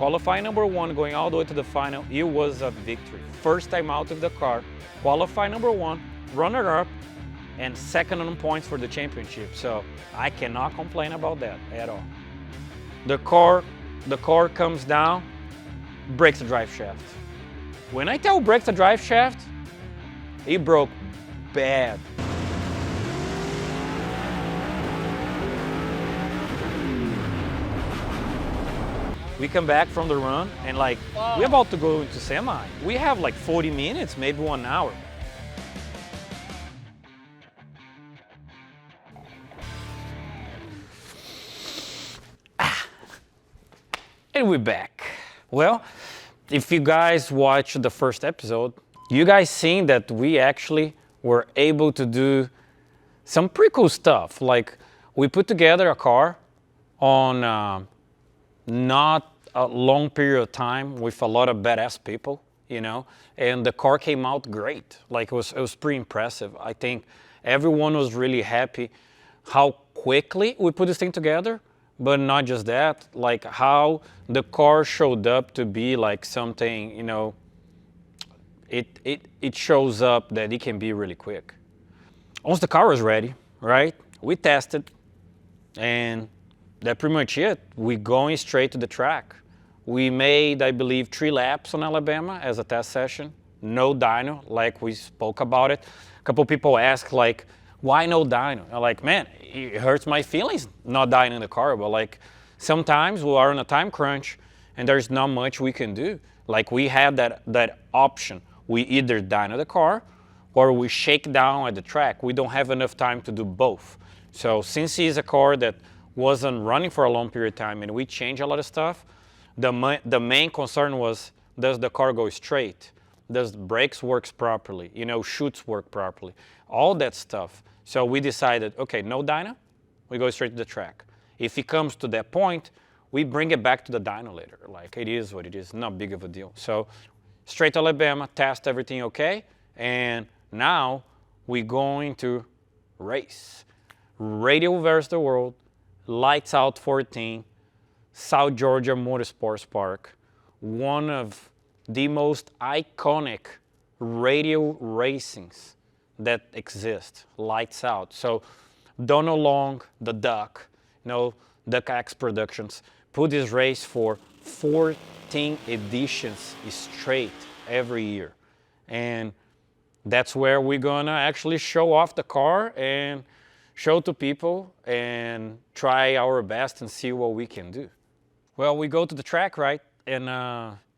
qualifying number 1, going all the way to the final, it was a victory. First time out of the car, qualifying number 1, runner-up, and second on points for the championship. So I cannot complain about that at all. The car comes down, breaks the drive shaft. When I tell breaks the drive shaft, it broke bad. We come back from the run and like, we're about to go into semi. We have like 40 minutes, maybe 1 hour. And we're back. Well, if you guys watched the first episode, you guys seen that we actually were able to do some pretty cool stuff. Like we put together a car on not a long period of time with a lot of badass people, you know, and the car came out great. Like it was pretty impressive. I think everyone was really happy how quickly we put this thing together, but not just that, like how the car showed up to be like something, you know, it shows up that it can be really quick. Once the car was ready, right, we tested, and that's pretty much it. We're going straight to the track. We made, I believe, 3 laps on Alabama as a test session. No dyno, like we spoke about it. A couple people asked, like, why no dyno? I'm like, man, it hurts my feelings not dynoing the car, but like sometimes we are on a time crunch and there's not much we can do. Like we had that option. We either dyno the car or we shake down at the track. We don't have enough time to do both. So since it's a car that wasn't running for a long period of time and we changed a lot of stuff, the main concern was, does the car go straight? Does the brakes work properly? You know, chutes work properly? All that stuff. So we decided, okay, no dyno, we go straight to the track. If it comes to that point, we bring it back to the dyno later. Like it is what it is, not big of a deal. So straight to Alabama, test everything okay, and now we're going to race. Radial versus the world, lights out 14, South Georgia Motorsports Park, one of the most iconic radial racings that exist, lights out. So Donald Long, the Duck, you know, Duck X Productions, put this race for 14 editions straight every year. And that's where we're gonna actually show off the car and show to people and try our best and see what we can do. Well, we go to the track, right? And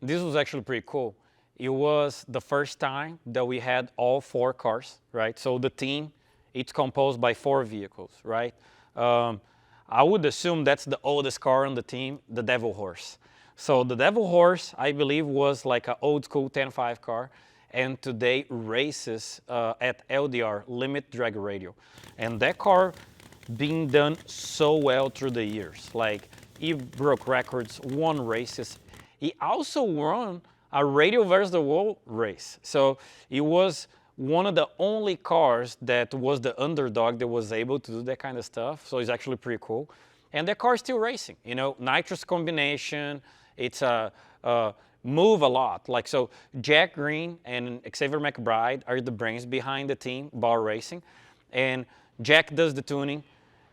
this was actually pretty cool. It was the first time that we had all 4 cars, right? So the team, it's composed by 4 vehicles, right? I would assume that's the oldest car on the team, the Devil Horse. So the Devil Horse, I believe, was like an old school 10.5 car, and today races at LDR, Limit Drag Radial. And that car being done so well through the years. Like, it broke records, won races. He also won a Radial versus the World race. So it was one of the only cars that was the underdog that was able to do that kind of stuff. So it's actually pretty cool. And that car is still racing, you know, nitrous combination. It's move a lot. Like, so Jack Green and Xavier McBride are the brains behind the team, BAR Racing. And Jack does the tuning,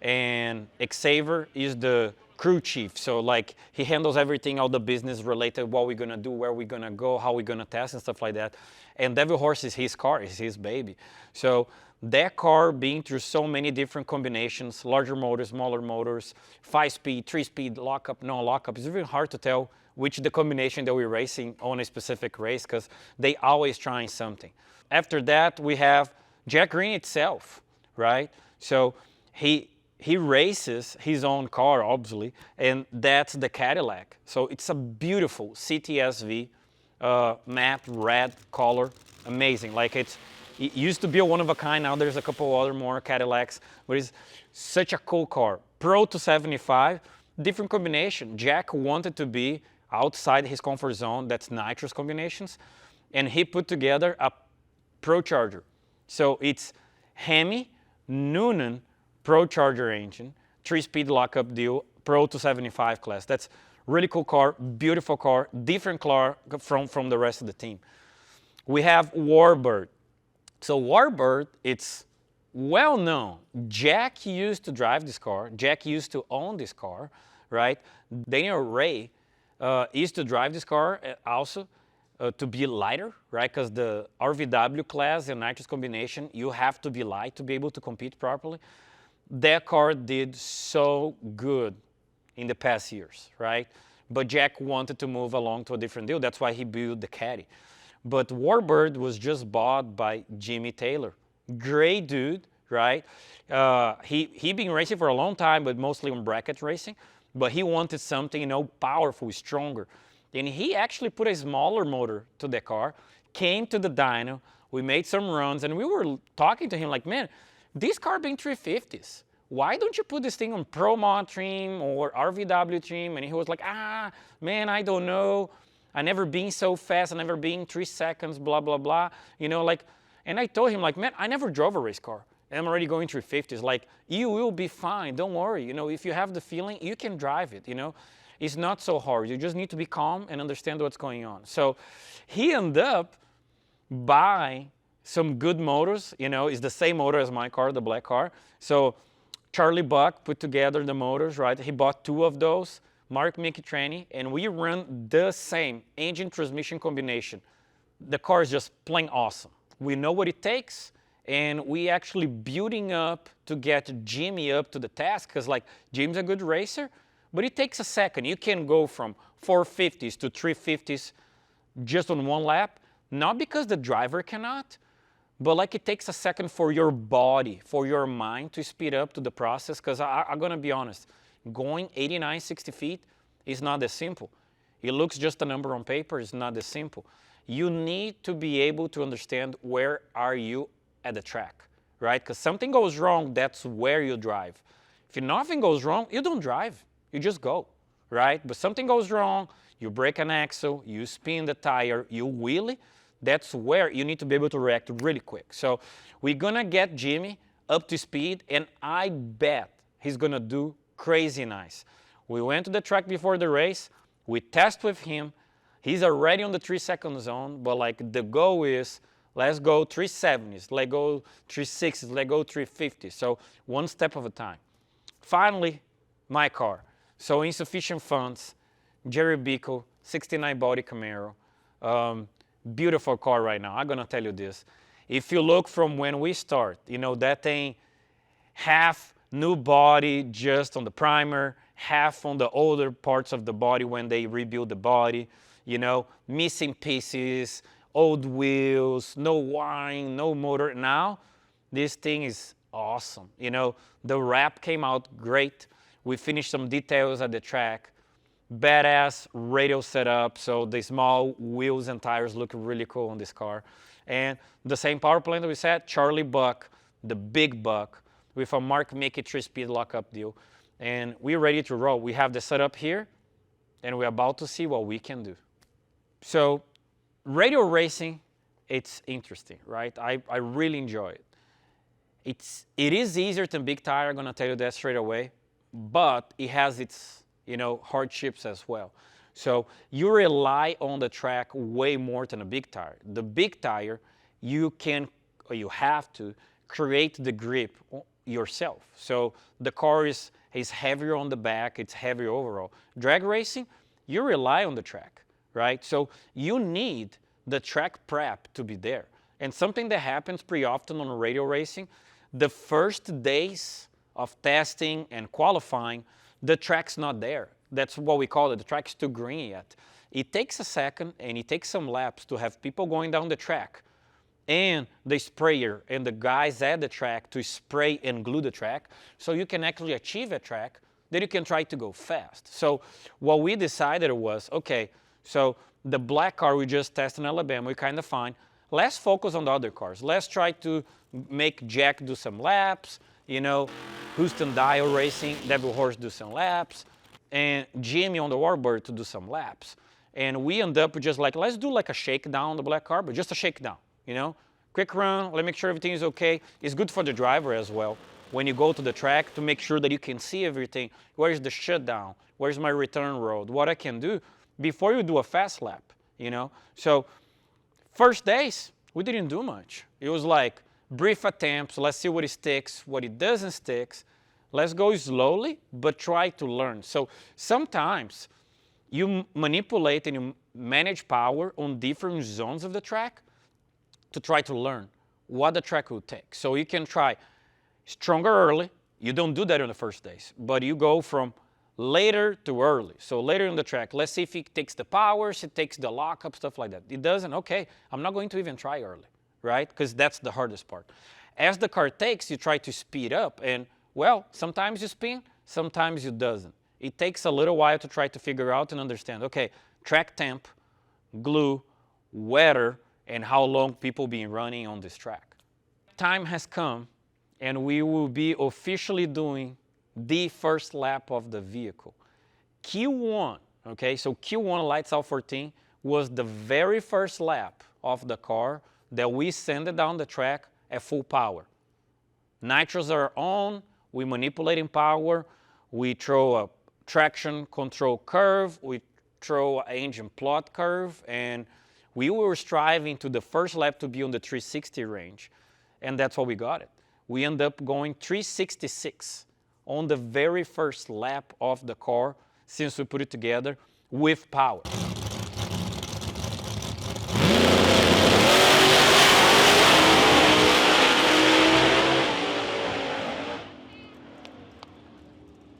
and Xavier is the crew chief. So like he handles everything, all the business related, what we're gonna do, where we're gonna go, how we're gonna test and stuff like that. And Devil Horse is his car, is his baby. So that car being through so many different combinations, larger motors, smaller motors, 5-speed, 3-speed, lockup, no lockup, it's really hard to tell which the combination that we're racing on a specific race because they always trying something. After that, we have Jack Green itself, right? So he races his own car, obviously, and that's the Cadillac. So it's a beautiful CTSV, matte red color, amazing. Like it used to be a one of a kind. Now there's a couple other more Cadillacs, but it's such a cool car. Pro to 75, different combination. Jack wanted to be outside his comfort zone. That's nitrous combinations, and he put together a Pro Charger. So it's Hemi Noonan Pro Charger engine, 3-speed lockup deal, Pro to 75 class. That's Really cool car, beautiful car, different car from the rest of the team. We have Warbird. So Warbird, it's well known. Jack used to drive this car. Jack used to own this car, right? Daniel Ray used to drive this car also to be lighter, right? Because the RVW class and nitrous combination, you have to be light to be able to compete properly. That car did so good in the past years, right? But Jack wanted to move along to a different deal. That's why he built the Caddy. But Warbird was just bought by Jimmy Taylor. Great dude, right? He been racing for a long time, but mostly on bracket racing. But he wanted something, powerful, stronger. And he actually put a smaller motor to the car, came to the dyno, we made some runs, and we were talking to him like, man, this car being 350s. Why don't you put this thing on Pro Mod trim or RVW trim? And he was like, man, I don't know. I never been so fast. I never been 3 seconds, blah, blah, blah. And I told him, like, man, I never drove a race car. I'm already going 350s. Like, you will be fine. Don't worry. If you have the feeling, you can drive it, It's not so hard. You just need to be calm and understand what's going on. So he ended up buying some good motors. It's the same motor as my car, the black car. So Charlie Buck put together the motors, right? He bought 2 of those, Mark Mickey training, and we run the same engine transmission combination. The car is just plain awesome. We know what it takes, and we actually building up to get Jimmy up to the task, because like Jimmy's a good racer, but it takes a second. You can go from 450s to 350s just on 1 lap, not because the driver cannot, but like it takes a second for your body, for your mind to speed up to the process, because I'm going to be honest, going 89, 60 feet is not that simple. It looks just a number on paper, it's not that simple. You need to be able to understand where are you at the track, right? Because something goes wrong, that's where you drive. If nothing goes wrong, you don't drive, you just go, right? But something goes wrong, you break an axle, you spin the tire, you wheelie, that's where you need to be able to react really quick. So we're going to get Jimmy up to speed, and I bet he's going to do crazy nice. We went to the track before the race. We test with him. He's already on the 3-second zone, but like the goal is, let's go 370s, let's go 360s, let's go 350s. So one step at a time. Finally, my car. So Insufficient Funds, Jerry Bickle, 69 body Camaro. Beautiful car right now. I'm going to tell you this. If you look from when we start, that thing half new body just on the primer, half on the older parts of the body when they rebuild the body, missing pieces, old wheels, no wiring, no motor. Now, this thing is awesome. The wrap came out great. We finished some details at the track. Badass radial setup, so the small wheels and tires look really cool on this car. And the same power plant that we said, Charlie Buck, the big buck, with a Mark Mickey 3-speed lockup deal. And we're ready to roll. We have the setup here, and we're about to see what we can do. So radial racing, it's interesting, right? I really enjoy it. It is easier than big tire, I'm going to tell you that straight away, but it has its hardships as well. So you rely on the track way more than a big tire. The big tire, you have to create the grip yourself. So the car is heavier on the back, it's heavier overall. Drag racing, you rely on the track, right? So you need the track prep to be there. And something that happens pretty often on radial racing, the first days of testing and qualifying, the track's not there. That's what we call it. The track's too green yet. It takes a second and it takes some laps to have people going down the track and the sprayer and the guys at the track to spray and glue the track so you can actually achieve a track that you can try to go fast. So what we decided was, okay, so the black car we just tested in Alabama, we kind of fine. Let's focus on the other cars. Let's try to make Jack do some laps, Houston Dial Racing, Devil Horse do some laps, and Jimmy on the Warbird to do some laps. And we end up just like, let's do like a shakedown on the black car, but just a shakedown, Quick run, let me make sure everything is okay. It's good for the driver as well. When you go to the track to make sure that you can see everything. Where is the shutdown? where's my return road, what I can do before you do a fast lap, So first days, we didn't do much. It was like brief attempts, let's see what it sticks, what it doesn't stick. Let's go slowly, but try to learn. So sometimes you manipulate and you manage power on different zones of the track to try to learn what the track will take. So you can try stronger early. You don't do that on the first days, but you go from later to early. So later in the track, let's see if it takes the powers, it takes the lockup, stuff like that. It doesn't, okay, I'm not going to even try early, right? Because that's the hardest part. As the car takes, you try to speed up, and well, sometimes you spin, sometimes you doesn't. It takes a little while to try to figure out and understand, okay, track temp, glue, weather, and how long people been running on this track. Time has come, and we will be officially doing the first lap of the vehicle. Q1, okay, so Q1 Lights Out 14 was the very first lap of the car that we sent it down the track at full power. Nitros are on, we manipulating power, we throw a traction control curve, we throw an engine plot curve, and we were striving to the first lap to be on the 360 range, and that's what we got it. We end up going 366 on the very first lap of the car since we put it together with power.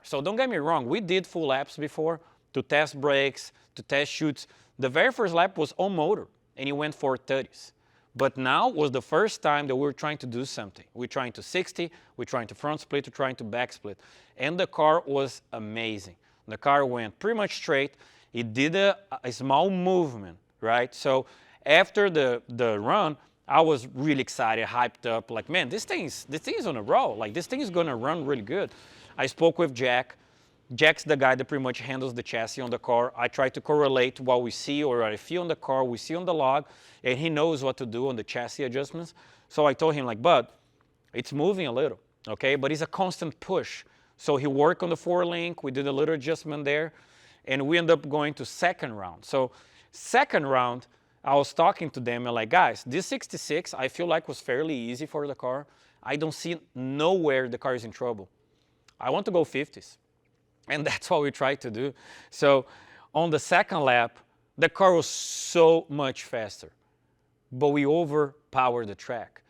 So don't get me wrong, we did full laps before to test brakes, to test shoots. The very first lap was on motor, and it went 430s. But now was the first time that we were trying to do something. We're trying to 60, we're trying to front split, we're trying to back split. And the car was amazing. The car went pretty much straight. It did a small movement, right? So after the run, I was really excited, hyped up, like, man, this thing is on a roll. Like, this thing is gonna run really good. I spoke with Jack. Jack's the guy that pretty much handles the chassis on the car. I try to correlate what we see or I feel on the car, we see on the log, and he knows what to do on the chassis adjustments. So I told him, like, bud, it's moving a little, okay? But it's a constant push. So he worked on the 4-link, we did a little adjustment there, and we ended up going to second round. So second round, I was talking to them and like, guys, this 66 I feel like was fairly easy for the car. I don't see nowhere the car is in trouble. I want to go 50s. And that's what we tried to do. So on the second lap, the car was so much faster, but we overpowered the track.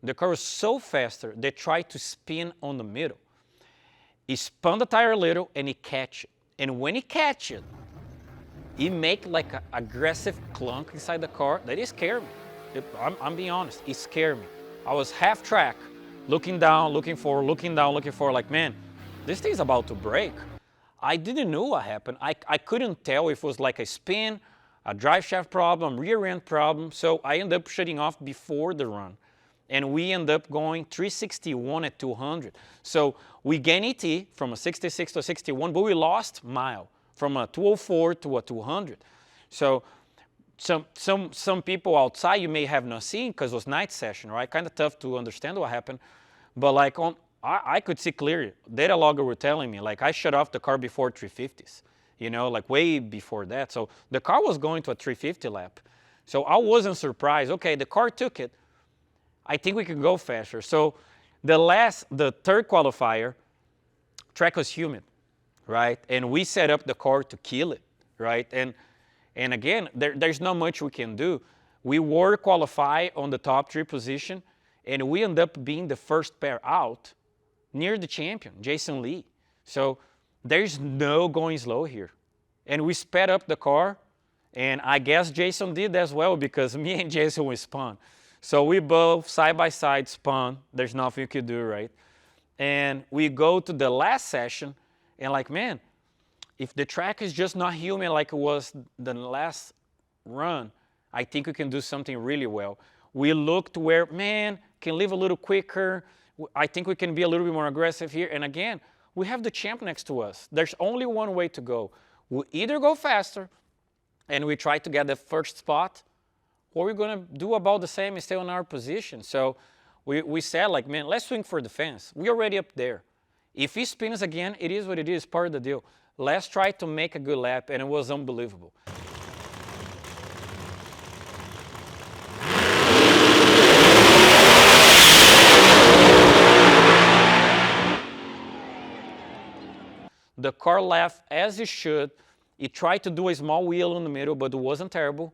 The car was so faster, they tried to spin on the middle. It spun the tire a little and it catch it. And when it catch it, it make like an aggressive clunk inside the car that it scared me. I'm being honest, it scared me. I was half track, looking down, looking forward, looking down, looking forward, like, man, this thing's about to break. I didn't know what happened. I couldn't tell if it was like a spin, a drive shaft problem, rear end problem, so I ended up shutting off before the run. And we end up going 361 at 200. So we gained ET from a 66 to a 61, but we lost mile from a 204 to a 200. So some people outside you may have not seen because it was night session, right? Kind of tough to understand what happened. But like I could see clearly. Data logger were telling me, like, I shut off the car before 350s, like way before that. So the car was going to a 350 lap. So I wasn't surprised. Okay, the car took it. I think we can go faster. So the third qualifier, track was humid, right? And we set up the car to kill it, right? And again, there's not much we can do. We were qualified on the top 3 position, and we end up being the first pair out near the champion, Jason Lee. So there's no going slow here. And we sped up the car, and I guess Jason did as well because me and Jason we spun. So we both side by side spun. There's nothing you could do, right? And we go to the last session, and like, man, if the track is just not humid like it was the last run, I think we can do something really well. We looked where, man, can live a little quicker. I think we can be a little bit more aggressive here. And again, we have the champ next to us. There's only one way to go. We'll either go faster and we try to get the first spot, or we're gonna do about the same and stay on our position. So we said like, man, let's swing for the fence. We're already up there. If he spins again, it is what it is, part of the deal. Let's try to make a good lap, and it was unbelievable. The car left as it should. It tried to do a small wheel in the middle, but it wasn't terrible.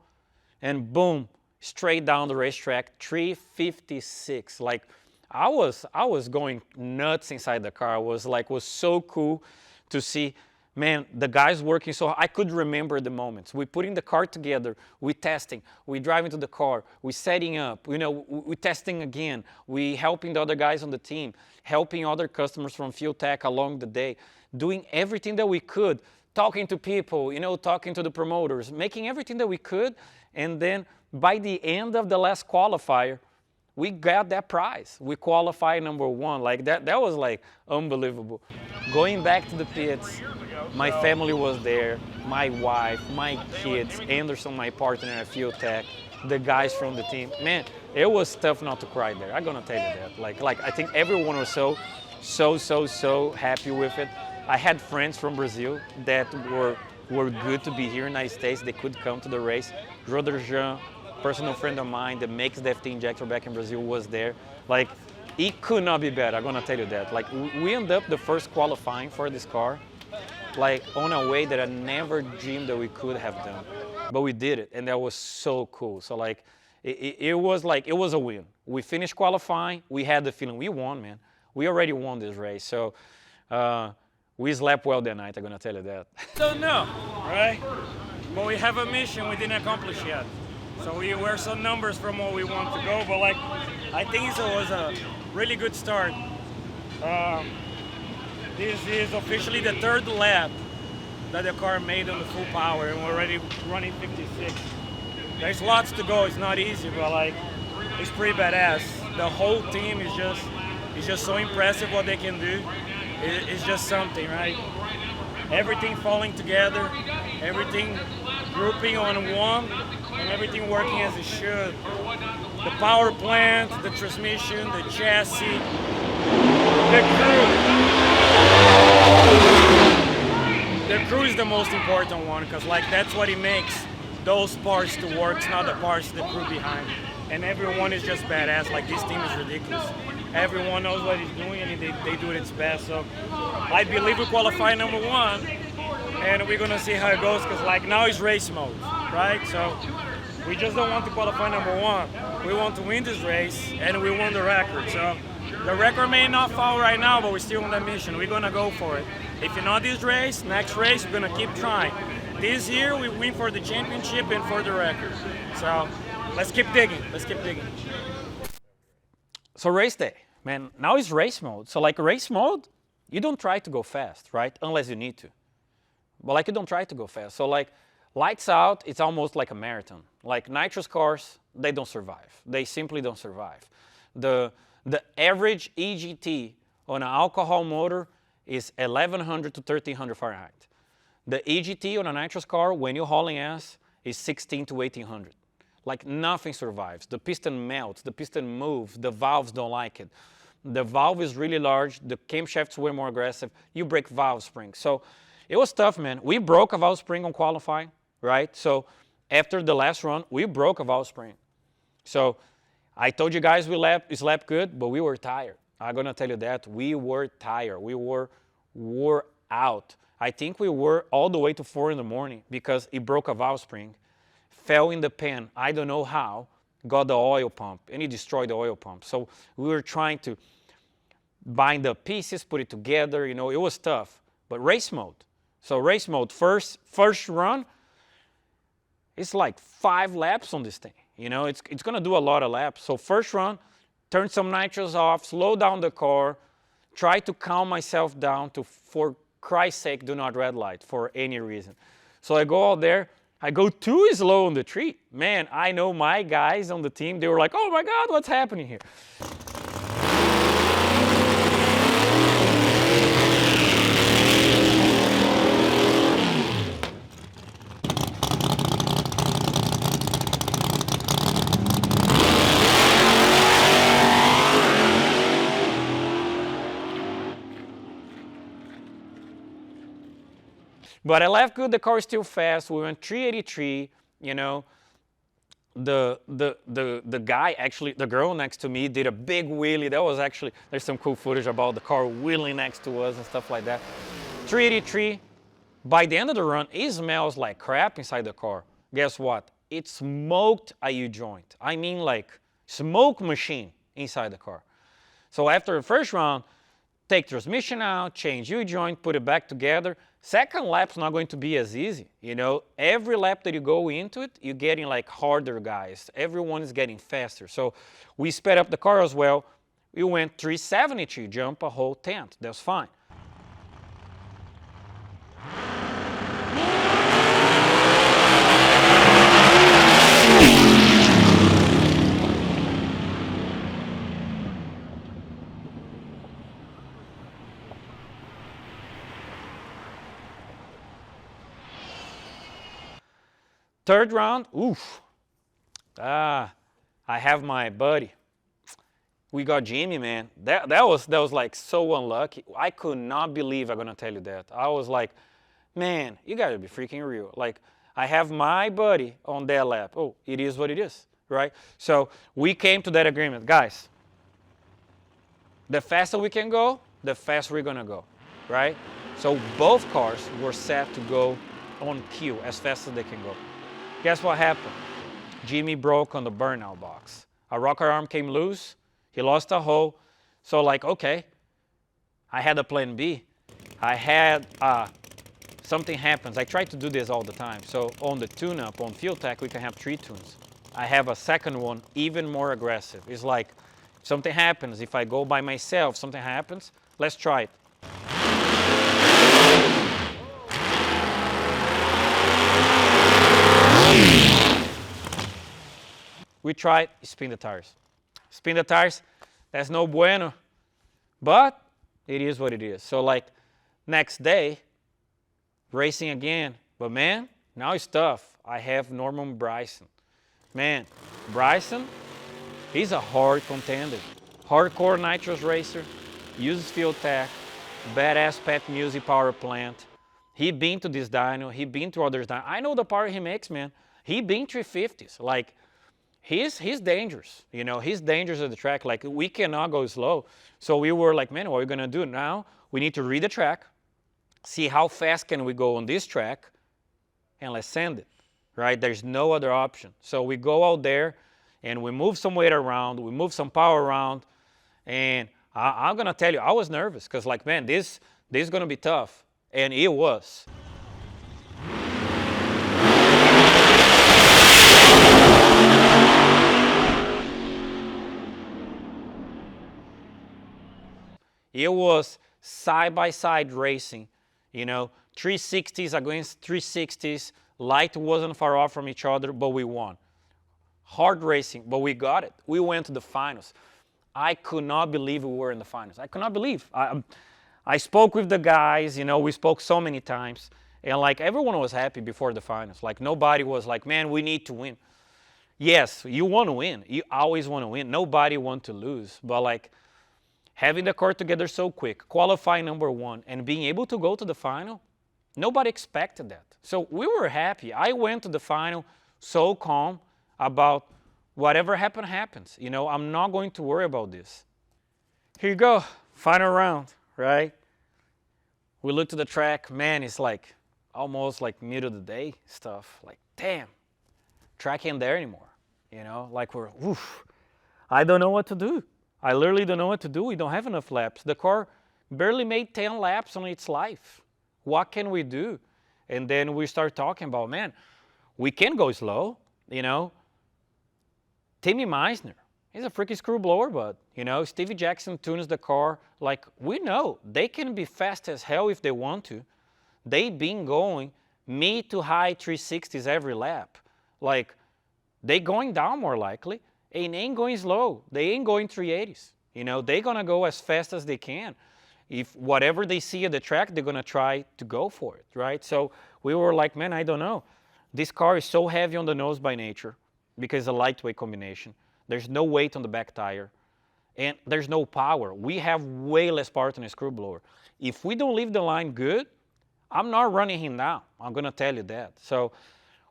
And boom, straight down the racetrack, 356. Like, I was going nuts inside the car. It was so cool to see, man, the guys working so hard. I could remember the moments. We putting the car together, we testing, we driving to the car, we setting up, we testing again, we helping the other guys on the team, helping other customers from FuelTech along the day, doing everything that we could, talking to people, talking to the promoters, making everything that we could. And then by the end of the last qualifier, we got that prize. We qualified number 1. Like that was like unbelievable. Going back to the pits, my family was there, my wife, my kids, Anderson, my partner at FuelTech, the guys from the team. Man, it was tough not to cry there. I'm gonna tell you that. Like I think everyone was so happy with it. I had friends from Brazil that were good to be here in the United States. They could come to the race. Brother Jean, personal friend of mine that makes the FT injector back in Brazil, was there. Like, it could not be better, I'm gonna tell you that. Like, we ended up the first qualifying for this car, like on a way that I never dreamed that we could have done. But we did it, and that was so cool. So like, it was a win. We finished qualifying, we had the feeling we won, man. We already won this race. So we slept well that night, I'm gonna tell you that. Don't know, right? But we have a mission we didn't accomplish yet. So we were some numbers from where we want to go, but like, I think it was a really good start. This is officially the 3rd lap that the car made on the full power, and we're already running 56. There's lots to go, it's not easy, but like, it's pretty badass. The whole team is just so impressive what they can do. It's just something, right? Everything falling together, everything grouping on one, and everything working as it should. The power plant, the transmission, the chassis, the crew. The crew is the most important one, because like that's what it makes those parts to work. It's not the parts, the crew behind. And everyone is just badass. Like, this team is ridiculous. Everyone knows what he's doing, and they do it its best. So I believe we qualify number 1, and we're gonna see how it goes, because like now it's race mode, right? So we just don't want to qualify number 1. We want to win this race, and we won the record. So the record may not fall right now, but we're still on that mission. We're gonna go for it. If you're not this race, next race, we're gonna keep trying. This year, we win for the championship and for the record. So let's keep digging. Let's keep digging. So race day, man, now it's race mode. So like race mode, you don't try to go fast, right? Unless you need to. But like, you don't try to go fast. So like, lights out, it's almost like a marathon. Like nitrous cars, they don't survive. They simply don't survive. The average EGT on an alcohol motor is 1100 to 1300 Fahrenheit. The EGT on a nitrous car, when you're hauling ass, is 16 to 1800. Like, nothing survives. The piston melts, the piston moves, the valves don't like it. The valve is really large, the camshafts were more aggressive, you break valve springs. So it was tough, man. We broke a valve spring on qualifying, right? So after the last run, we broke a valve spring. So I told you guys we slept good, but we were tired. I'm gonna tell you that. We were tired. We were wore out. I think we were all the way to 4 in the morning because it broke a valve spring, fell in the pan, I don't know how, got the oil pump, and it destroyed the oil pump. So we were trying to bind the pieces, put it together, it was tough. But race mode. So race mode, first run, it's like 5 laps on this thing. It's gonna do a lot of laps. So first run, turn some nitrous off, slow down the car, try to calm myself down for Christ's sake, do not red light for any reason. So I go out there, I go too slow on the tree. Man, I know my guys on the team, they were like, oh my God, what's happening here? But I left good, the car is still fast. We went 383, you know. The guy, actually, the girl next to me did a big wheelie. That was actually, there's some cool footage about the car wheeling next to us and stuff like that. 383, by the end of the run, it smells like crap inside the car. Guess what? It smoked a U-joint. I mean like smoke machine inside the car. So after the first round, take transmission out, change U-joint, put it back together. Second lap's not going to be as easy, you know. Every lap that you go into it, you're getting like harder guys. Everyone is getting faster. So we sped up the car as well. We went 372, jump a whole tenth. That's fine. Third round, oof. I have my buddy. We got Jimmy, man. That was like so unlucky. I could not believe I'm gonna tell you that. I was like, man, you gotta be freaking real. Like, I have my buddy on that lap. Oh, it is what it is, right? So we came to that agreement. Guys, the faster we can go, the faster we're gonna go, right? So both cars were set to go on cue as fast as they can go. Guess what happened? Jimmy broke on the burnout box. A rocker arm came loose. He lost a hole. So like, okay, I had a plan B. I had something happens. I try to do this all the time. So on the tune-up, on FuelTech, we can have 3 tunes. I have a second one, even more aggressive. It's like, something happens. If I go by myself, something happens. Let's try it. We tried, spin the tires. Spin the tires, that's no bueno. But it is what it is. So like next day, racing again. But man, now it's tough. I have Norman Bryson. Man, Bryson, he's a hard contender. Hardcore nitrous racer, uses FuelTech, badass pet music power plant. He been to this dyno, he been to others dyno. I know the power he makes, man. He been 350s. Like, he's dangerous, you know, he's dangerous at the track. Like, we cannot go slow. So we were like, man, what are we gonna do now? We need to read the track, see how fast can we go on this track, and let's send it, right? There's no other option. So we go out there and we move some weight around, we move some power around, and I'm gonna tell you, I was nervous, because like, man, this is gonna be tough, and it was. It was side-by-side racing, you know, 360s against 360s. Light wasn't far off from each other, but we won. Hard racing, but we got it. We went to the finals. I could not believe we were in the finals. I could not believe. I spoke with the guys, you know, we spoke so many times, and like everyone was happy before the finals. Like nobody was like, man, we need to win. Yes, you want to win. You always want to win. Nobody wants to lose, but like, having the car together so quick, qualifying #1, and being able to go to the final, nobody expected that. So we were happy. I went to the final so calm about whatever happens. You know, I'm not going to worry about this. Here you go, final round, right? We look to the track, man, it's like almost like middle of the day stuff. Like, damn, track ain't there anymore. You know, like we're, oof, I don't know what to do. I literally don't know what to do. We don't have enough laps. The car barely made 10 laps on its life. What can we do? And then we start talking about, man, we can go slow, you know. Timmy Meisner, he's a freaking screw blower, but, you know, Stevie Jackson tunes the car. Like, we know they can be fast as hell if they want to. They've been going mid to high 360s every lap. Like, they going down more likely. And ain't going slow. They ain't going 380s. You know, they're gonna go as fast as they can. If whatever they see at the track, they're gonna try to go for it, right? So we were like, man, I don't know. This car is so heavy on the nose by nature because it's a lightweight combination. There's no weight on the back tire, and there's no power. We have way less power than a screw blower. If we don't leave the line good, I'm not running him down. I'm going to tell you that. So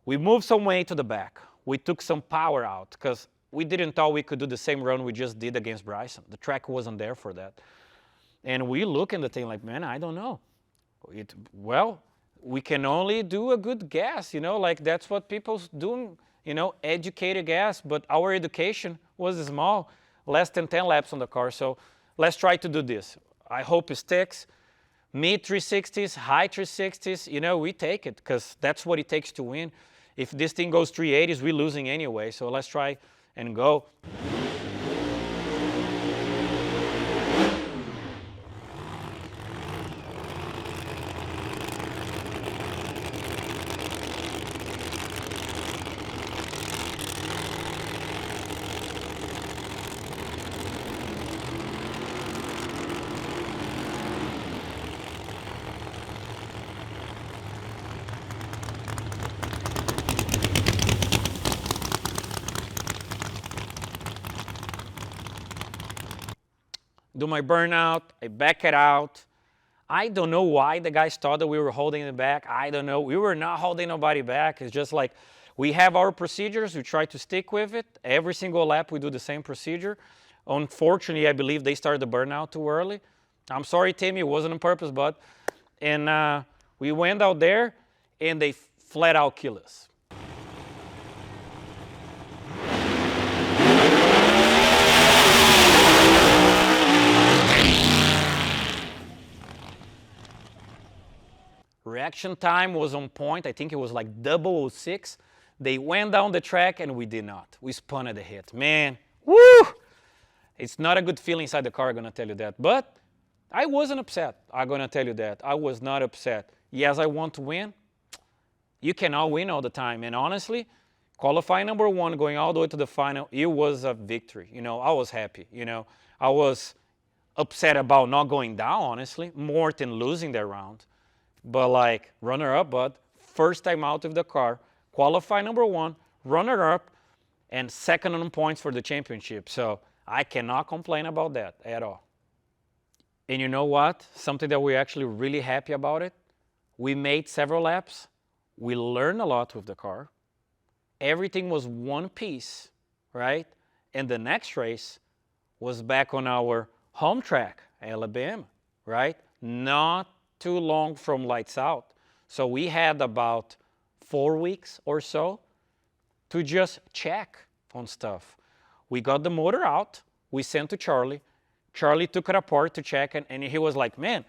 we moved some weight to the back. We took some power out because we didn't thought we could do the same run we just did against Bryson. The track wasn't there for that. And we look in the thing like, man, I don't know. Well, we can only do a good guess, like that's what people's doing, educated guess. But our education was small, less than 10 laps on the car. So let's try to do this. I hope it sticks. Mid 360s, high 360s, we take it because that's what it takes to win. If this thing goes 380s, we're losing anyway. So let's try and go. Do my burnout, I back it out. I don't know why the guys thought that we were holding it back. I don't know. We were not holding nobody back. It's just like we have our procedures. We try to stick with it. Every single lap we do the same procedure. Unfortunately, I believe they started the burnout too early. I'm sorry, Timmy, it wasn't on purpose, bud. And we went out there and they flat out kill us. Reaction time was on point. I think it was like 006. They went down the track and we did not. We spun at the hit. Man, woo! It's not a good feeling inside the car, I'm going to tell you that. But I wasn't upset. I'm going to tell you that. I was not upset. Yes, I want to win. You cannot win all the time. And honestly, qualifying number one, going all the way to the final, it was a victory. I was happy. I was upset about not going down, honestly, more than losing that round. But like runner-up, bud, first time out of the car, qualify number one, runner-up, and second on points for the championship. So I cannot complain about that at all. And you know what? Something that we're actually really happy about it. We made several laps. We learned a lot with the car. Everything was one piece, right? And the next race was back on our home track, Alabama, right? Not too long from lights out. So we had about 4 weeks or so to just check on stuff. We got the motor out. We sent to Charlie. Charlie took it apart to check, and he was like, man,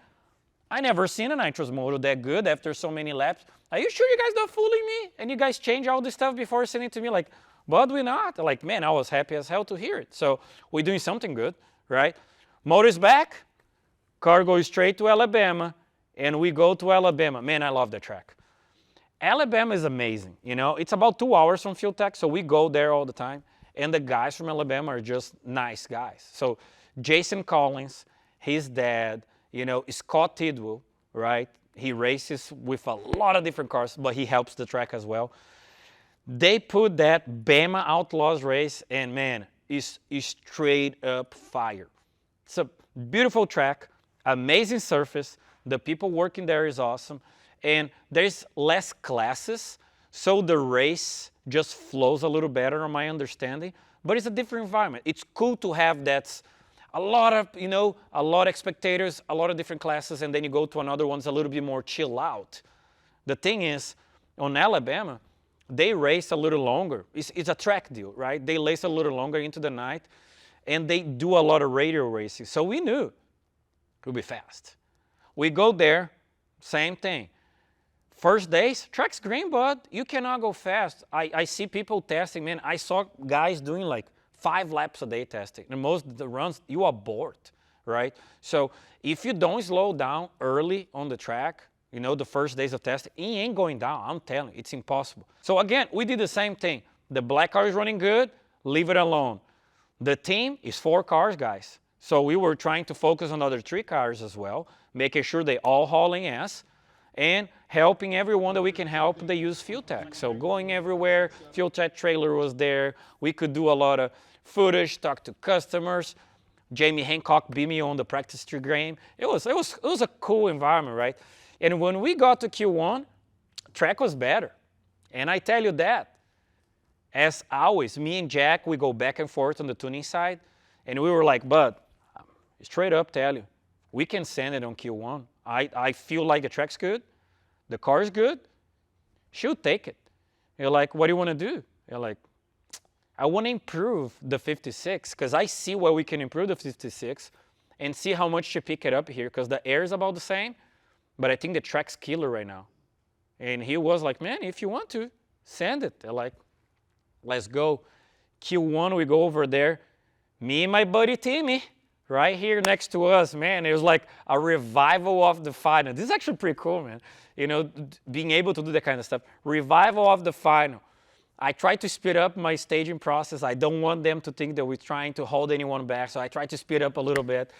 I never seen a nitrous motor that good after so many laps. Are you sure you guys not fooling me? And you guys change all this stuff before sending it to me? Like, but we not. Like, man, I was happy as hell to hear it. So we're doing something good, right? Motor's back. Car goes straight to Alabama. And we go to Alabama. Man, I love the track. Alabama is amazing. It's about 2 hours from FuelTech, so we go there all the time. And the guys from Alabama are just nice guys. So Jason Collins, his dad, Scott Tidwell, right? He races with a lot of different cars, but he helps the track as well. They put that Bama Outlaws race, and man, it's straight up fire. It's a beautiful track, amazing surface. The people working there is awesome. And there's less classes, so the race just flows a little better on my understanding. But it's a different environment. It's cool to have that a lot of spectators, a lot of different classes, and then you go to another one's a little bit more chill out. The thing is, on Alabama, they race a little longer. It's a track deal, right? They race a little longer into the night, and they do a lot of radial racing. So we knew it would be fast. We go there, same thing. First days, track's green, bud. You cannot go fast. I see people testing, man. I saw guys doing like 5 laps a day testing. And most of the runs, you are bored, right? So if you don't slow down early on the track, the first days of testing, he ain't going down. I'm telling you, it's impossible. So again, we did the same thing. The black car is running good, leave it alone. The team is 4 cars, guys. So we were trying to focus on other 3 cars as well, making sure they all hauling ass and helping everyone that we can help. They use FuelTech. So going everywhere, FuelTech trailer was there. We could do a lot of footage, talk to customers. Jamie Hancock beat me on the practice street game. It was a cool environment, right? And when we got to Q1, track was better. And I tell you that, as always, me and Jack, we go back and forth on the tuning side. And we were like, bud, straight up tell you, we can send it on Q1. I feel like the track's good, the car's good, she'll take it. You're like, what do you want to do? You're like, I want to improve the 56 because I see where we can improve the 56 and see how much to pick it up here because the air is about the same, but I think the track's killer right now. And he was like, man, if you want to, send it. They're like, let's go. Q1, we go over there. Me and my buddy Timmy, right here next to us, man. It was like a revival of the final. This is actually pretty cool, man. You know, being able to do that kind of stuff. Revival of the final. I try to speed up my staging process. I don't want them to think that we're trying to hold anyone back, so I try to speed up a little bit.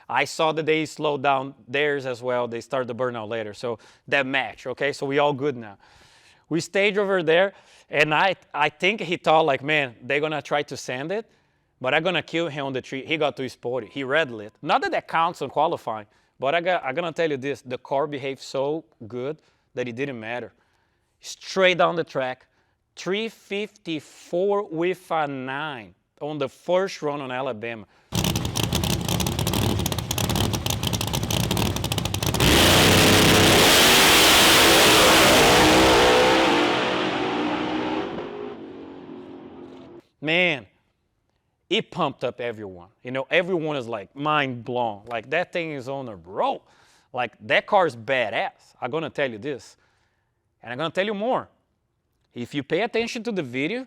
I saw that they slowed down theirs as well. They started the burnout later, so that match, okay? So we all good now. We stage over there, and I think he thought like, man, they're gonna try to sand it, but I'm gonna kill him on the tree. He got too sporty. He red lit. Not that that counts on qualifying, but I'm gonna tell you this, the car behaved so good that it didn't matter. Straight down the track, 354 with a 9 on the first run on Alabama. Man, it pumped up everyone. You know, everyone is like mind blown. Like that thing is on a roll. Like that car is badass. I'm gonna tell you this. And I'm gonna tell you more. If you pay attention to the video,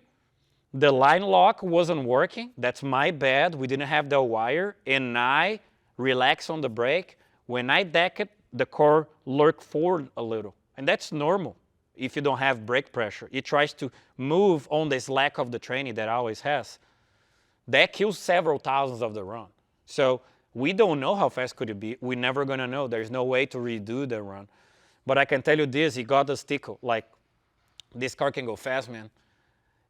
the line lock wasn't working. That's my bad. We didn't have the wire. And I relaxed on the brake. When I deck it, the car lurked forward a little. And that's normal if you don't have brake pressure. It tries to move on the slack of the training that it always has. That kills several thousands of the run. So we don't know how fast could it be. We're never going to know. There's no way to redo the run. But I can tell you this, he got the stickle. Like, this car can go fast, man.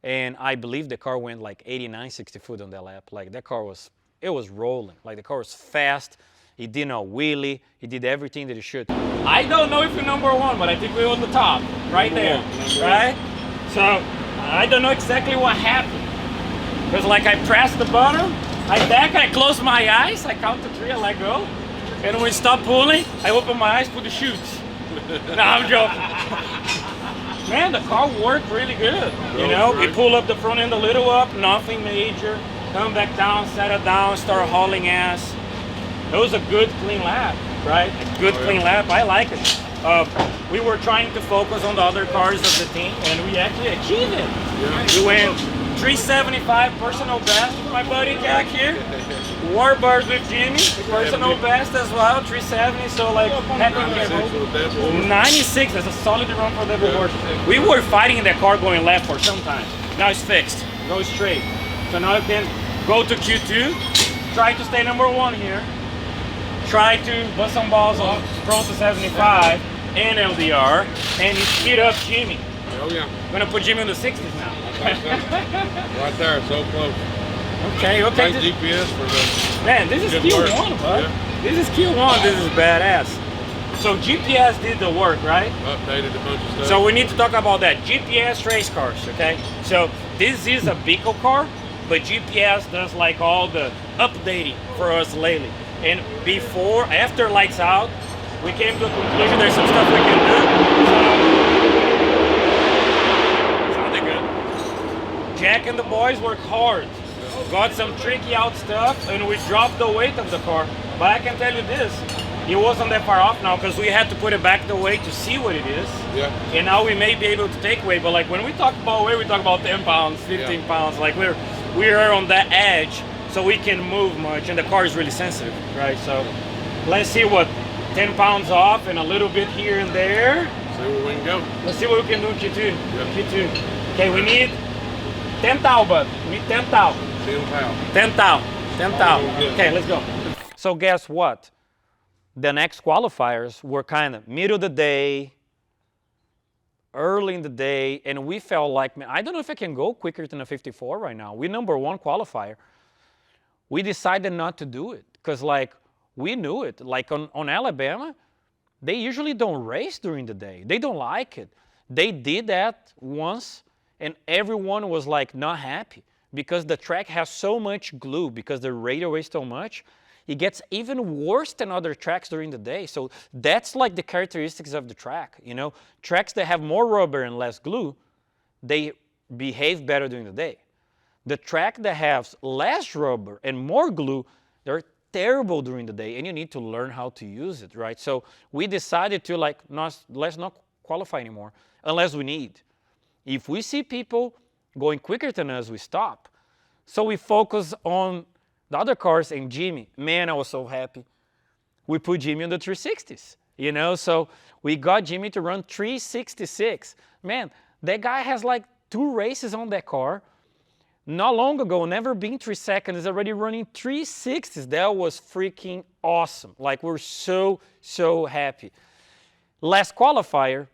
And I believe the car went like 89, 60 foot on that lap. Like that car was, it was rolling. Like the car was fast. It did not wheelie. It did everything that it should. I don't know if you're number one, but I think we're on the top, right there, right? So I don't know exactly what happened. Because like I pressed the button, I back, I close my eyes, I count to 3, I let go. And when we stop pulling, I open my eyes, put the chutes. No, I'm joking. Man, the car worked really good. You know, we pull up the front end a little up, nothing major. Come back down, set it down, start hauling ass. It was a good, clean lap, right? A good, clean lap. I like it. We were trying to focus on the other cars of the team, and we actually achieved it. Yeah. We went 375 personal best with my buddy Jack here. Warbirds with Jimmy, personal best as well, 370. So like, 96. That's a solid run for the Porsche. We were fighting in that car going left for some time. Now it's fixed. Go straight. So now I can go to Q2. Try to stay number one here. Try to bust some balls on Pro to 75 and LDR, and you speed up Jimmy. Oh yeah. I'm gonna put Jimmy in the 60s now. Right there, so close. Okay. Thank GPS for the Man, this is Q1, bud. Yeah. This is Q1. This is badass. So GPS did the work, right? Updated a bunch of stuff. So we need to talk about that. GPS race cars, okay? So this is a Beagle car, but GPS does like all the updating for us lately. And after lights out, we came to a conclusion there's some stuff we can do. So, sounded good. Jack and the boys worked hard. Got some tricky out stuff, and we dropped the weight of the car. But I can tell you this, it wasn't that far off now because we had to put it back the weight to see what it is. Yeah. And now we may be able to take weight, but like when we talk about weight, we talk about 10 pounds, 15 pounds. Like we're on that edge, so we can move much, and the car is really sensitive, right? So let's see what 10 pounds off and a little bit here and there. See where we can go. Let's see what we can do in Q2. Yep. Q2. Okay, we need 10 thou, bud. We need 10 thou. 10 thou. 10 thou. Okay, let's go. So guess what? The next qualifiers were kind of middle of the day, early in the day, and we felt like, man, I don't know if I can go quicker than a 54 right now. We're number one qualifier. We decided not to do it because like we knew it. Like on Alabama, they usually don't race during the day. They don't like it. They did that once, and everyone was like not happy because the track has so much glue, because the radial weighs so much. It gets even worse than other tracks during the day. So that's like the characteristics of the track. You know, tracks that have more rubber and less glue, they behave better during the day. The track that has less rubber and more glue, they're terrible during the day, and you need to learn how to use it, right? So we decided to like, let's not qualify anymore unless we need. If we see people going quicker than us, we stop. So we focus on the other cars, and Jimmy, man, I was so happy. We put Jimmy on the 360s, you know? So we got Jimmy to run 366. Man, that guy has like 2 races on that car. Not long ago, never been 3 seconds, is already running 360s. That was freaking awesome. Like, we're so, so happy. Last qualifier,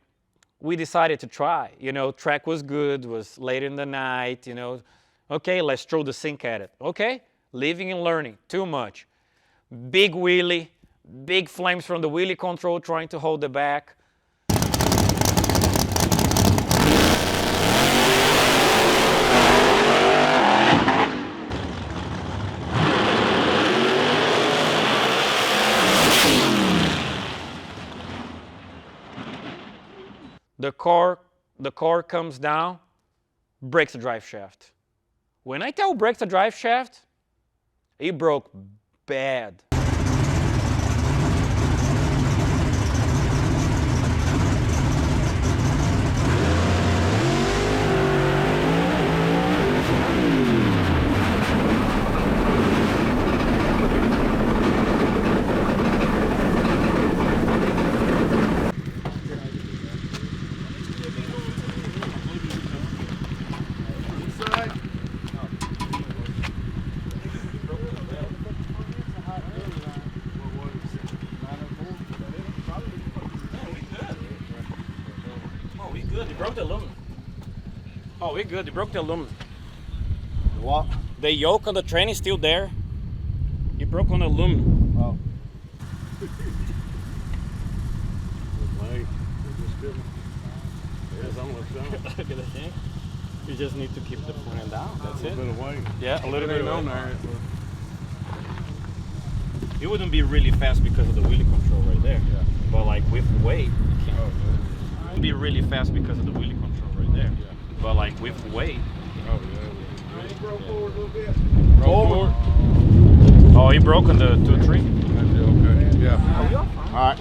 we decided to try. You know, track was good, was late in the night, you know. Okay, let's throw the sink at it. Okay, living and learning, too much. Big wheelie, big flames from the wheelie control trying to hold it back. The car comes down, breaks the drive shaft. When I tell breaks the drive shaft, it broke bad. Broke the aluminum. Oh, we're good. They broke the aluminum. What? The yoke on the train is still there. It broke on the aluminum. Oh. Look at the thing. You just need to keep the front end down. That's it. A bit of weight. Yeah, a little bit on on there. It wouldn't be really fast because of the wheelie control right there. Yeah. But like with weight, you can. Oh, It would be really fast because of the wheelie control right there. Yeah. But like with weight. Oh, yeah. Roll forward a little bit. Roll forward. Oh, he broke on the 2-3. Okay. Yeah. All right.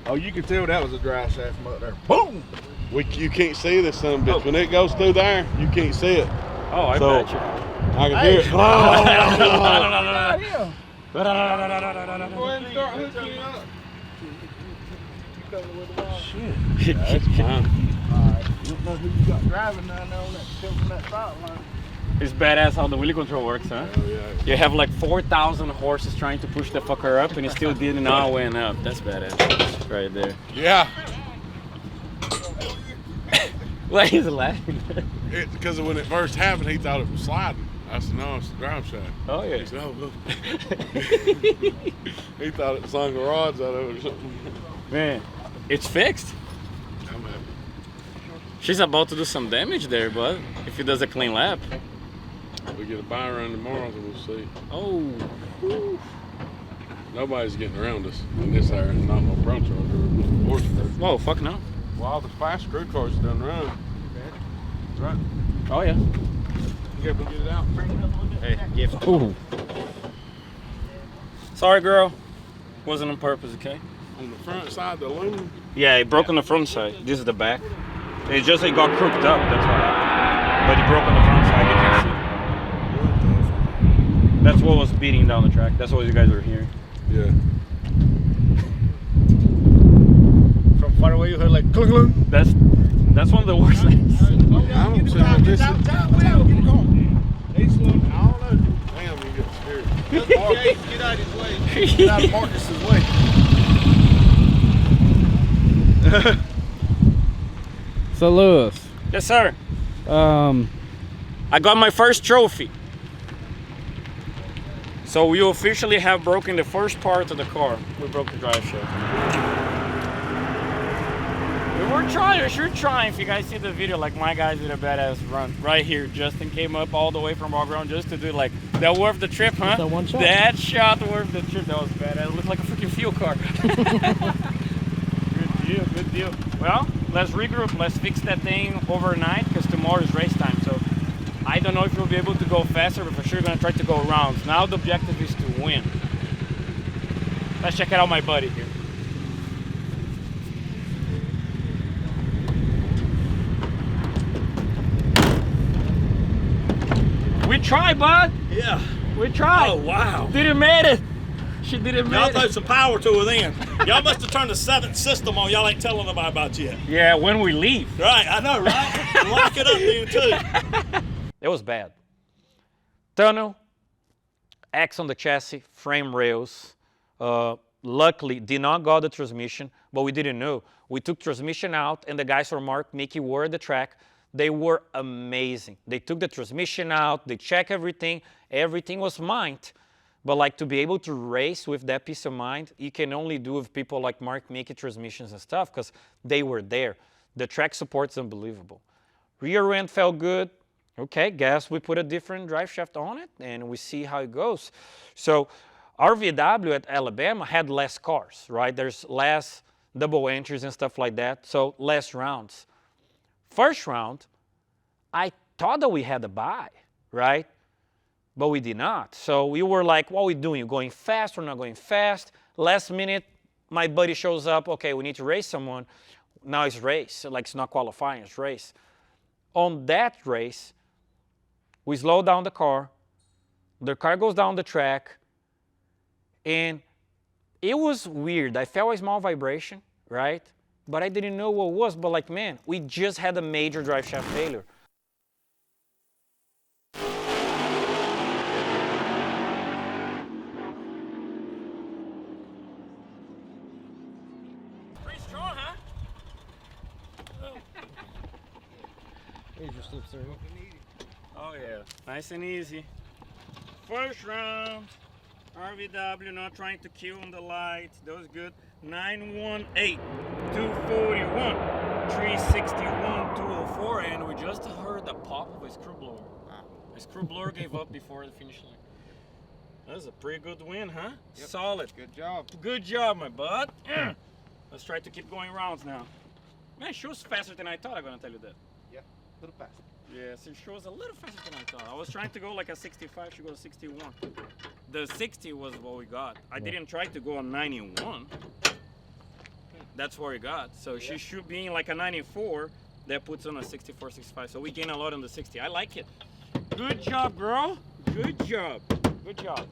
Oh, you can tell that was a dry shaft from up there. Boom! You can't see this son of a bitch. When it goes through there, you can't see it. Oh, I So- bet you. I can hear it. Go ahead and start hooking it up. That's fine. Alright. You don't know who you got driving down there on that tilting that stop line. It's badass how the wheelie control works, huh? Oh, yeah. You have like 4,000 horses trying to push the fucker up, and it still didn't all went up. That's badass, right there. Yeah. Why he's laughing? Because when it first happened, he thought it was sliding. I said, no, it's the drive shaft. Oh yeah. He said, oh, look. He thought it sung the rods out of it or something. Man, it's fixed. I'm happy. She's about to do some damage there, but if he does a clean lap. We get a buy run tomorrow, so we'll see. Oh. Whew. Nobody's getting around us in this area. Not no pro truck or horse truck. Whoa, fuck no. Well, all the fast crew cars done run. That's right. Oh yeah. You able to get it out? Hey, gift. Ooh. Sorry, girl. Wasn't on purpose, okay? On the front side, the aluminum. Yeah, it broke on the front side. This is the back. It's just it got crooked up. That's what happened. But it broke on the front side. You can see. That's what was beating down the track. That's what you guys were hearing. Yeah. From far away you heard like clunk clunk. That's one of the worst things. I don't see what this is. He's slowing down. I don't know. Damn, you get scared. Get out of his way. Get out of Marcus's way. So Lewis, Yes, sir. I got my first trophy. So we officially have broken the first part of the car. We broke the drive shaft. We're trying. If you guys see the video, like my guys did a badass run right here. Justin came up all the way from our ground just to do like that worth the trip, huh? That one shot. That shot worth the trip. That was badass. It looked like a freaking fuel car. Good deal. Well, let's regroup. Let's fix that thing overnight because tomorrow is race time. So I don't know if we'll be able to go faster, but for sure gonna try to go rounds. Now the objective is to win. Let's check out my buddy here. We tried, bud. Yeah. We tried. Oh, wow. Didn't made it. She didn't Y'all make throw it. some power to her then. Y'all must have turned the 7th system on. Y'all ain't telling nobody about yet. Yeah, when we leave. Right, I know, right? Lock it up then, too. It was bad. Tunnel, X on the chassis, frame rails. Luckily, did not got the transmission, but we didn't know. We took transmission out, and the guys from Mark Mickey were at the track. They were amazing. They took the transmission out, they checked everything. Everything was mined. But like to be able to race with that peace of mind, you can only do with people like Mark Mickey transmissions and stuff because they were there. The track support's unbelievable. Rear end felt good. Okay, guess we put a different drive shaft on it and we see how it goes. So our VW at Alabama had less cars, right? There's less double entries and stuff like that, so less rounds. First round, I thought that we had a bye, right? But we did not. So we were like, what are we doing? Going fast or not going fast? Last minute, my buddy shows up. Okay, we need to race someone. Now it's race. Like it's not qualifying, it's race. On that race, we slow down the car goes down the track, and it was weird. I felt a small vibration, right? But I didn't know what it was, but like, man, we just had a major drive shaft failure. Pretty strong, huh? Here's your slip, sir. Oh yeah, nice and easy. First round, RVW not trying to kill on the lights. That was good. 918, 241, 361, 204, and we just heard the pop of a screw blower. A screw blower gave up before the finish line. That was a pretty good win, huh? Yep. Solid. Good job. Good job, my bud. Let's try to keep going rounds now. Man, she was faster than I thought, I'm gonna tell you that. Yeah, a little faster. Yes, she was a little faster than I thought. I was trying to go like a 65, she goes 61. The 60 was what we got. I didn't try to go on 91. That's what we got. So she should be in like a 94. That puts on a 64, 65. So we gain a lot on the 60. I like it. Good job, girl. Good job. Good job.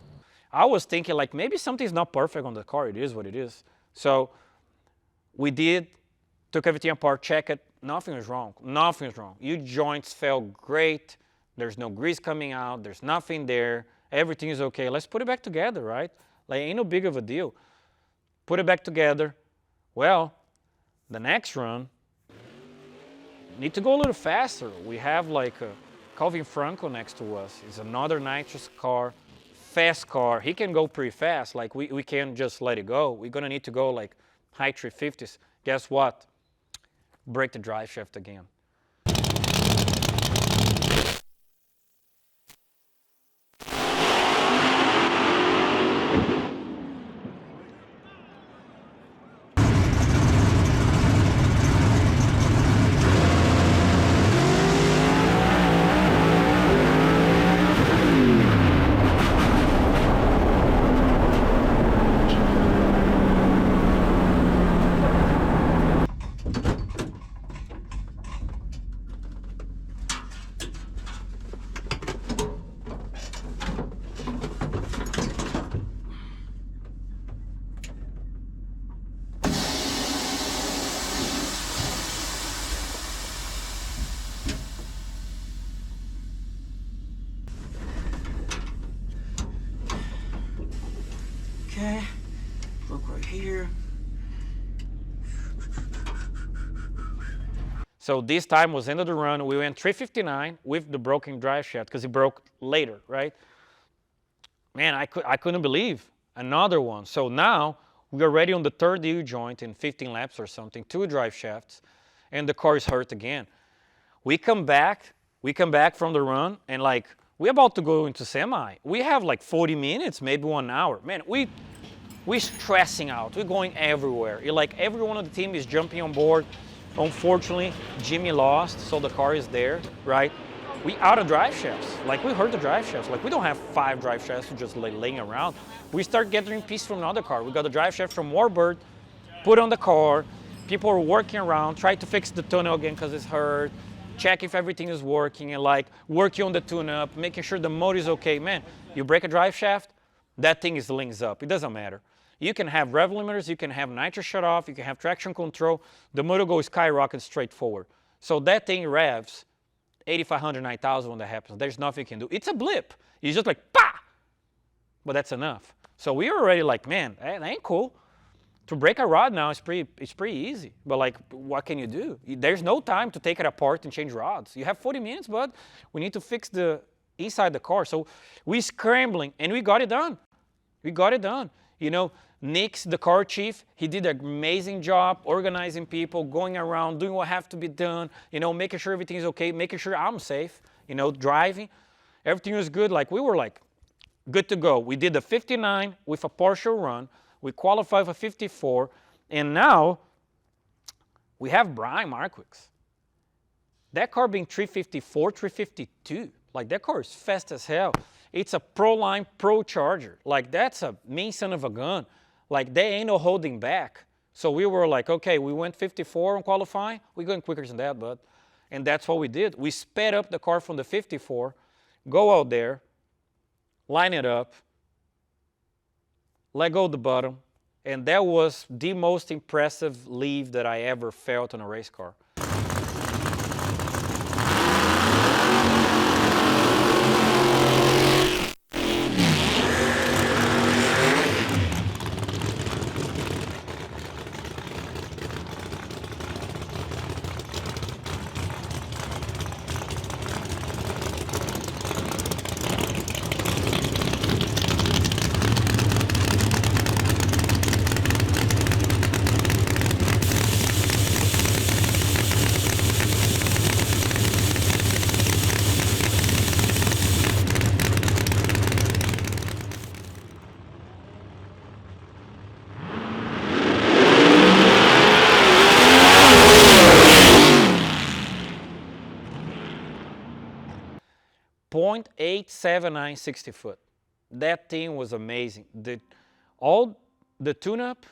I was thinking like maybe something's not perfect on the car. It is what it is. So we took everything apart, checked it. Nothing is wrong. Nothing is wrong. Your joints felt great. There's no grease coming out. There's nothing there. Everything is okay. Let's put it back together, right? Like ain't no big of a deal. Put it back together. Well, the next run, need to go a little faster. We have like a Calvin Franco next to us. It's another nitrous car, fast car. He can go pretty fast. Like we can't just let it go. We're gonna need to go like high 350s. Guess what? Break the drive shaft again. Okay, look right here. So this time was end of the run. We went 359 with the broken drive shaft because it broke later, right? man, I couldn't believe another one. So now we are already on the third U-joint in 15 laps or something, 2 drive shafts, and the car is hurt again. We come back from the run, and like, we're about to go into semi. We have like 40 minutes, maybe 1 hour. Man, we're stressing out. We're going everywhere. Like, everyone on the team is jumping on board. Unfortunately, Jimmy lost, so the car is there, right? We out of drive shafts. Like, we hurt the drive shafts. Like, we don't have 5 drive shafts just like laying around. We start gathering pieces from another car. We got the drive shaft from Warbird, put on the car. People are working around, trying to fix the tunnel again because it's hurt. Check if everything is working, and like working on the tune-up, making sure the motor is okay. Man, you break a drive shaft, that thing is links up. It doesn't matter. You can have rev limiters, you can have nitrous shut off, you can have traction control. The motor goes skyrocket straight forward. So that thing revs 8,500, 9,000 when that happens. There's nothing you can do. It's a blip. It's just like, pa! But that's enough. So we were already like, man, that ain't cool. To break a rod now is pretty easy. But like, what can you do? There's no time to take it apart and change rods. You have 40 minutes, but we need to fix the inside the car. So we're scrambling, and we got it done. We got it done. You know, Nick's the car chief. He did an amazing job organizing people, going around, doing what have to be done, you know, making sure everything is okay, making sure I'm safe, you know, driving. Everything was good. Like, we were like good to go. We did the 59 with a partial run. We qualified for 54, and now we have Brian Marquix. That car being 354, 352, like, that car is fast as hell. It's a Pro-Line Pro Charger. Like, that's a mean son of a gun. Like, they ain't no holding back. So we were like, okay, we went 54 on qualifying. We're going quicker than that, bud. And that's what we did. We sped up the car from the 54, go out there, line it up, let go of the bottom, and that was the most impressive leave that I ever felt on a race car. .879 60-foot. That thing was amazing. All the tune-up,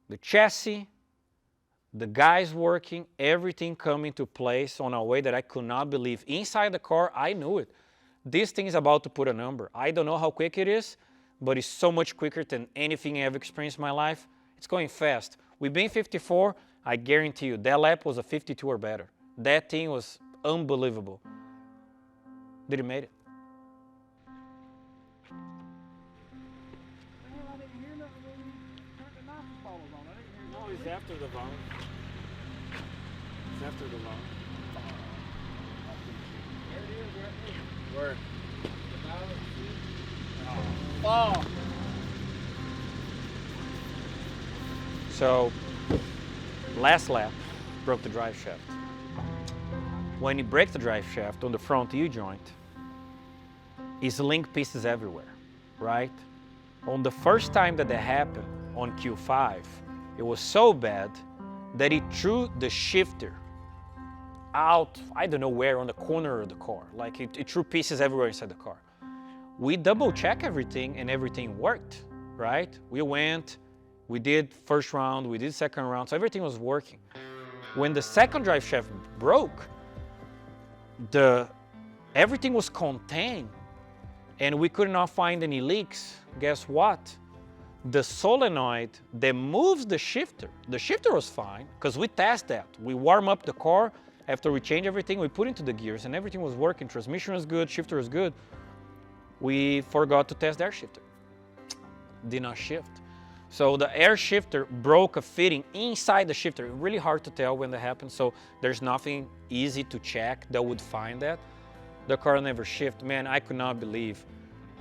the chassis, the guys working, everything coming to place on a way that I could not believe. Inside the car, I knew it. This thing is about to put a number. I don't know how quick it is, but it's so much quicker than anything I've experienced in my life. It's going fast. We've been 54, I guarantee you, that lap was a 52 or better. That thing was unbelievable. Did he made it? I didn't hear nothing when you turned the nitrous bottles on. I didn't hear No, it's after the volume. It's after the volume. There it is, right there. Where? Oh. So, last lap, broke the drive shaft. When you break the drive shaft on the front U-joint, it's link pieces everywhere, right? On the first time that happened on Q5, it was so bad that it threw the shifter out, I don't know where, on the corner of the car. Like, it threw pieces everywhere inside the car. We double checked everything and everything worked, right? We went, we did first round, we did second round, so everything was working. When the second drive shaft broke, everything was contained and we could not find any leaks. Guess what? The solenoid that moves the shifter was fine because we tested that. We warm up the car. After we change everything, we put into the gears and everything was working. Transmission was good, shifter was good. We forgot to test the air shifter. Did not shift. So the air shifter broke a fitting inside the shifter. Really hard to tell when that happens, so there's nothing easy to check that would find that. The car never shifted. Man, I could not believe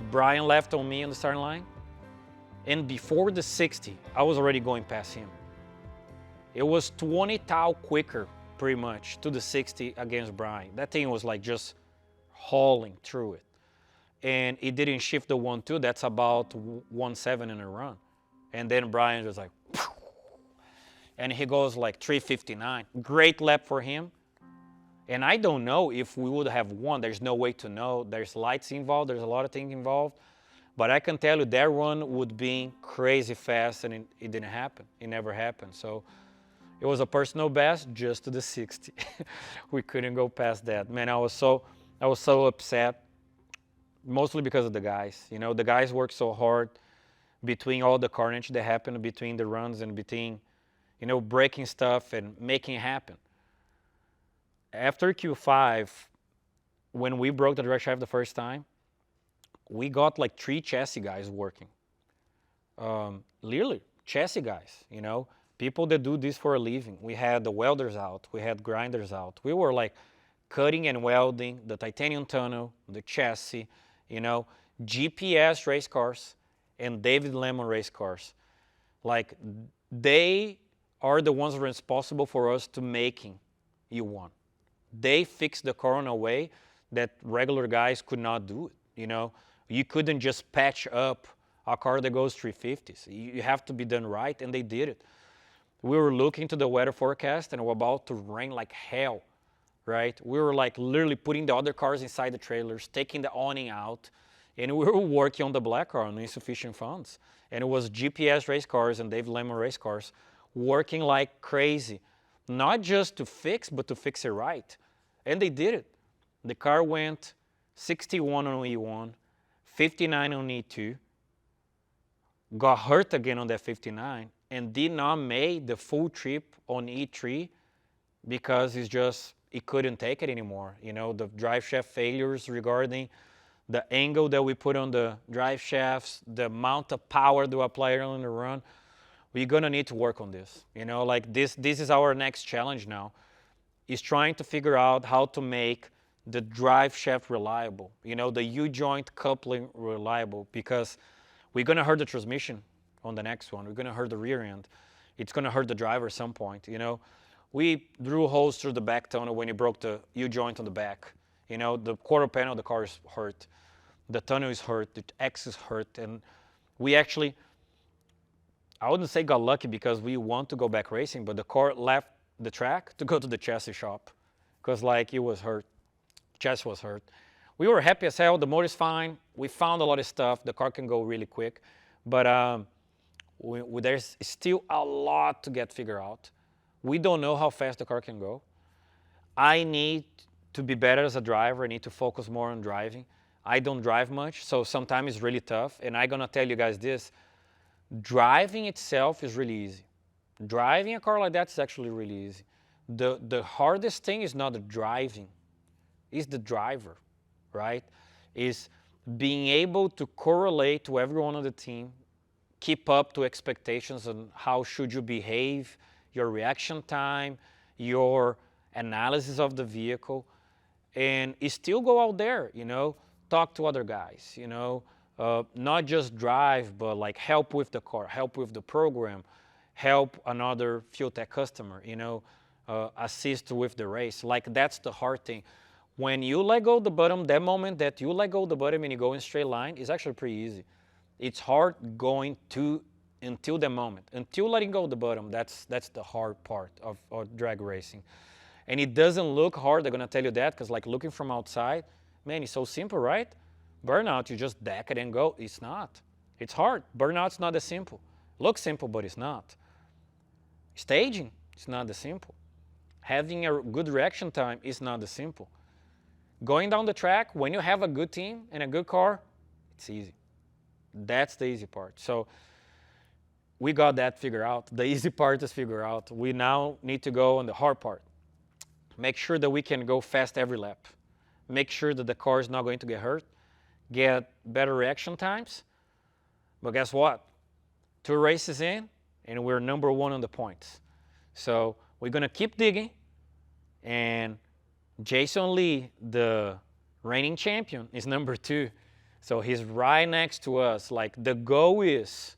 Brian left on me on the starting line. And before the 60, I was already going past him. It was 20 thou quicker, pretty much, to the 60 against Brian. That thing was like just hauling through it. And it didn't shift the 1-2. That's about 1-7 in a run. And then Brian was like, and he goes like 3:59. Great lap for him. And I don't know if we would have won. There's no way to know. There's lights involved. There's a lot of things involved. But I can tell you that run would be crazy fast, and it didn't happen. It never happened. So it was a personal best just to the 60. We couldn't go past that. Man, I was so upset, mostly because of the guys. You know, the guys worked so hard between all the carnage that happened between the runs and between, you know, breaking stuff and making it happen. After Q5, when we broke the direct shaft the first time, we got like 3 chassis guys working. Literally, chassis guys, you know, people that do this for a living. We had the welders out, we had grinders out. We were like cutting and welding the titanium tunnel, the chassis, you know, GPS race cars and David Lemon race cars. Like, they are the ones responsible for us to making E1. They fixed the car in a way that regular guys could not do it, you know. You couldn't just patch up a car that goes 350s. You have to be done right, and they did it. We were looking to the weather forecast, and it was about to rain like hell, right? We were like literally putting the other cars inside the trailers, taking the awning out, and we were working on the black car on Insufficient Funds. And it was GPS race cars and Dave Lemon race cars working like crazy, not just to fix, but to fix it right. And they did it. The car went 61 on E1, 59 on E2, got hurt again on that 59, and did not make the full trip on E3 because it couldn't take it anymore. You know, the drive shaft failures regarding the angle that we put on the drive shafts, the amount of power to apply on the run. We're gonna need to work on this. You know, like this is our next challenge now, is trying to figure out how to make the drive shaft reliable, you know, the U-joint coupling reliable, because we're gonna hurt the transmission on the next one. We're gonna hurt the rear end. It's gonna hurt the driver at some point, you know. We drew holes through the back tunnel when you broke the U-joint on the back. You know, the quarter panel of the car is hurt. The tunnel is hurt, the X is hurt, and we actually, I wouldn't say got lucky because we want to go back racing, but the car left the track to go to the chassis shop because like it was hurt. Chassis was hurt. We were happy as hell. The motor's fine. We found a lot of stuff. The car can go really quick, but there's still a lot to get figured out. We don't know how fast the car can go. I need to be better as a driver. I need to focus more on driving. I don't drive much, so sometimes it's really tough. And I'm gonna tell you guys this, driving itself is really easy. Driving a car like that is actually really easy. The hardest thing is not the driving, it's the driver, right? Is being able to correlate to everyone on the team, keep up to expectations on how should you behave, your reaction time, your analysis of the vehicle, and still go out there, you know, talk to other guys, you know, not just drive, but like help with the car, help with the program, help another FuelTech customer, you know, assist with the race. Like, that's the hard thing. When you let go of the bottom, that moment that you let go of the bottom and you go in straight line is actually pretty easy. It's hard going until the moment. Until letting go of the bottom, that's the hard part of drag racing. And it doesn't look hard, they're gonna tell you that, because like looking from outside, man, it's so simple, right? Burnout, you just deck it and go. It's not. It's hard. Burnout's not as simple. Looks simple, but it's not. Staging, it's not as simple. Having a good reaction time is not as simple. Going down the track, when you have a good team and a good car, it's easy. That's the easy part. So we got that figured out. The easy part is figured out. We now need to go on the hard part. Make sure that we can go fast every lap. Make sure that the car is not going to get hurt. Get better reaction times. But guess what? 2 races in, and we're number 1 on the points. So we're going to keep digging. And Jason Lee, the reigning champion, is number 2. So he's right next to us. Like, the goal is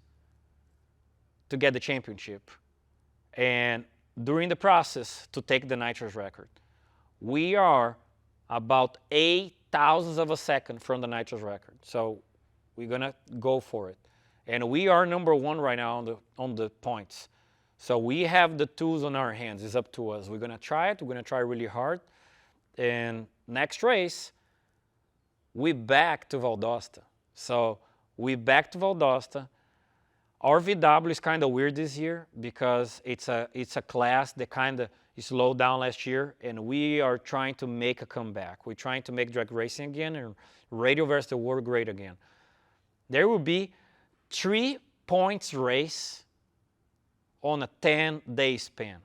to get the championship, and during the process to take the nitrous record. We are about 8 thousandths of a second from the nitrous record. So we're gonna go for it. And we are number one right now on the points. So we have the tools on our hands. It's up to us. We're gonna try it. We're gonna try really hard. And next race, we back to Valdosta. So we back to Valdosta. Our VW is kind of weird this year because it's a class that kind of slowed down last year, and we are trying to make a comeback. We're trying to make drag racing again and Radial versus the world great again. There will be 3 points race on a 10-day span.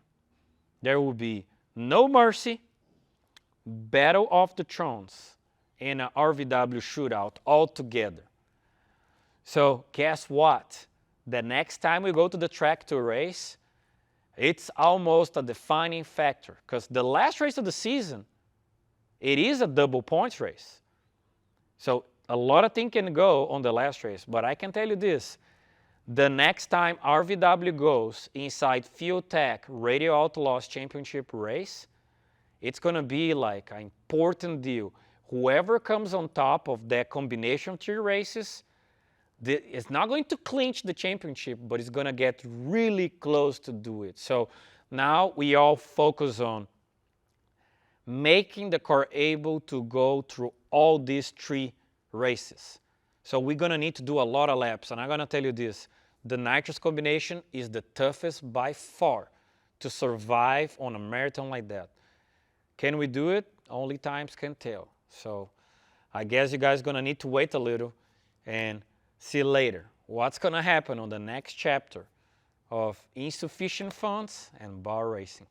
There will be No Mercy, Battle of the Thrones, and an RVW shootout all together. So guess what? The next time we go to the track to race, it's almost a defining factor, because the last race of the season, it is a double points race. So a lot of things can go on the last race, but I can tell you this, the next time RVW goes inside FuelTech Radial Outlaws Championship race, it's gonna be like an important deal. Whoever comes on top of that combination of 3 races, it's not going to clinch the championship, but it's going to get really close to do it. So now we all focus on making the car able to go through all these 3 races. So we're going to need to do a lot of laps. And I'm going to tell you this, the nitrous combination is the toughest by far to survive on a marathon like that. Can we do it? Only times can tell. So I guess you guys are going to need to wait a little and see later what's going to happen on the next chapter of Insufficient Funds and BAR Racing.